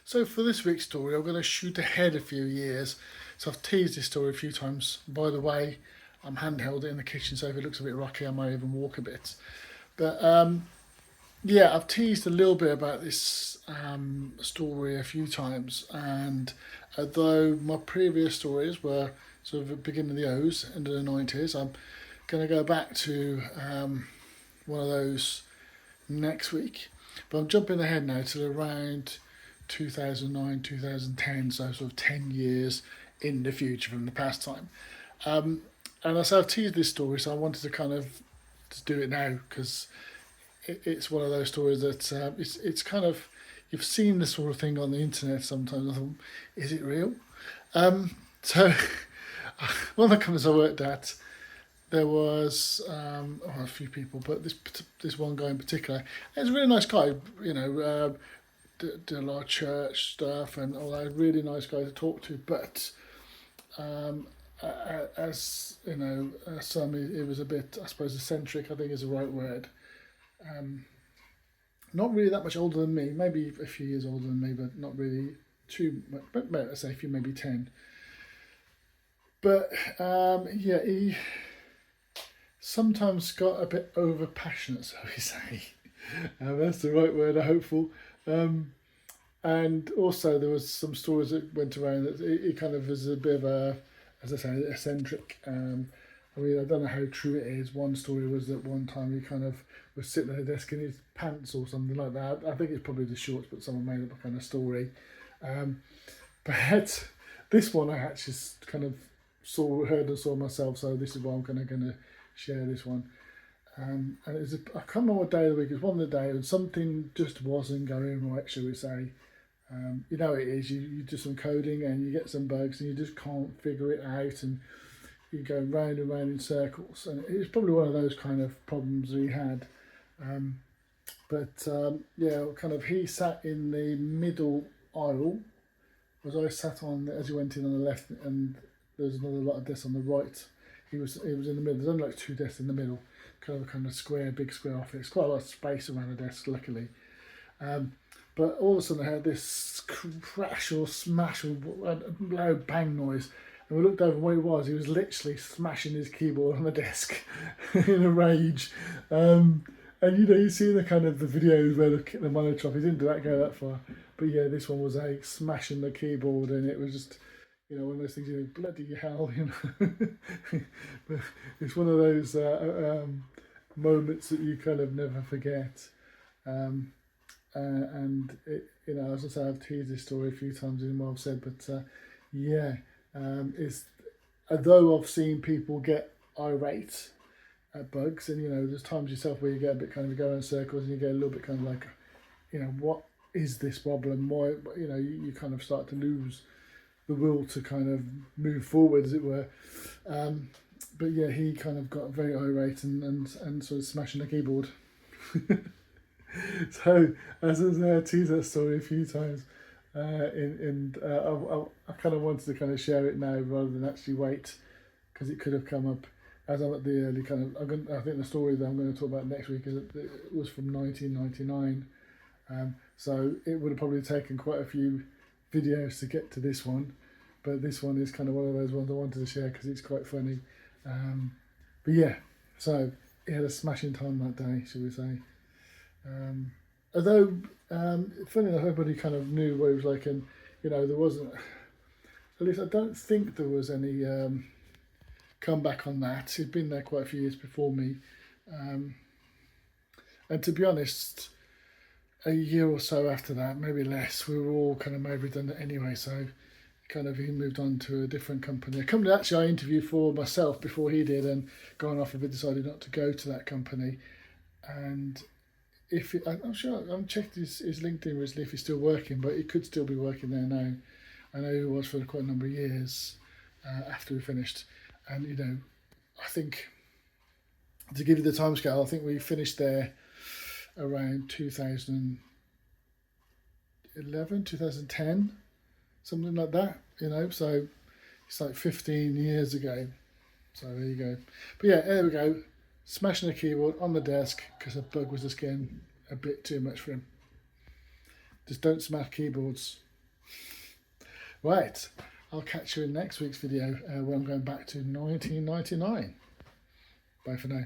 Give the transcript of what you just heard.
So for this week's story, I'm going to shoot ahead a few years. So I've teased this story a few times. By the way, I'm handheld in the kitchen, so if it looks a bit rocky, I might even walk a bit. But yeah, I've teased a little bit about this story a few times, and although my previous stories were sort of the beginning of the O's, end of the 90s, I'm going to go back to one of those next week. But I'm jumping ahead now to around 2009, 2010, so sort of 10 years in the future from the past time. And I said I've teased this story, so I wanted to kind of to do it now because it's one of those stories that it's kind of you've seen this sort of thing on the internet sometimes. I thought, is it real? So one of the companies I worked at, there was a few people, but this one guy in particular, he was a really nice guy. You know, did a lot of church stuff and all that. Really nice guy to talk to, but as you know, some it was a bit, I suppose, eccentric. I think is the right word. Not really that much older than me, maybe a few years older than me, but not really too much. But let's say a few, maybe 10. But yeah, he sometimes got a bit over passionate, so we say. That's the right word, I'm hopeful. And also there was some stories that went around that it kind of was a bit of a, as I say, eccentric. I mean, I don't know how true it is. One story was that one time he kind of was sitting at a desk in his pants or something like that. I think it's probably the shorts, but someone made up a kind of story. But this one I actually kind of heard and saw myself, so this is why I'm going to share this one. And it was I can't remember what day of the week. It was one of the days, and something just wasn't going right, shall we say. You know it is. You do some coding and you get some bugs and you just can't figure it out, and you go round and round in circles. And it was probably one of those kind of problems we had. Yeah, kind of he sat in the middle aisle, as I sat on as he went in on the left, and there was another lot of desks on the right. He was in the middle. There's only like two desks in the middle, kind of square, big square office. Quite a lot of space around the desk, luckily. But all of a sudden I heard this crash or smash or a loud bang noise. And we looked over what it was. He was literally smashing his keyboard on the desk in a rage. And you know, you see the kind of the videos where the monitor off. He didn't go that far. But yeah, this one was smashing the keyboard, and it was just, you know, one of those things, you know, bloody hell, you know. But it's one of those moments that you kind of never forget. And it, you know, as I say, I've teased this story a few times in what I've said, but yeah, it's although I've seen people get irate at bugs, and you know, there's times yourself where you get a bit kind of go in circles, and you get a little bit kind of like, you know, what is this problem? Why, you know, you kind of start to lose the will to kind of move forward, as it were. But yeah, he kind of got very irate and sort of smashing the keyboard. So as I say, I teased that story a few times, I kind of wanted to kind of share it now rather than actually wait, because it could have come up as I'm at the early kind of. I think the story that I'm going to talk about next week it was from 1999, so it would have probably taken quite a few videos to get to this one, but this one is kind of one of those ones I wanted to share because it's quite funny. But yeah, so he had a smashing time that day, shall we say. Although, funny enough, everybody kind of knew what it was like, and you know, there wasn't, at least I don't think there was any comeback on that. He'd been there quite a few years before me, and to be honest, a year or so after that, maybe less, we were all kind of made redundant anyway, so kind of he moved on to a different company. A company actually I interviewed for myself before he did, and gone off, but decided not to go to that company. And I'm sure I'm checked his LinkedIn recently if he's still working, but he could still be working there now. I know he was for quite a number of years after we finished, and you know, I think to give you the timescale, I think we finished there around 2011, 2010, something like that. You know, so it's like 15 years ago. So there you go. But yeah, there we go. Smashing the keyboard on the desk because a bug was just getting a bit too much for him. Just don't smash keyboards. Right, I'll catch you in next week's video where I'm going back to 1999. Bye for now.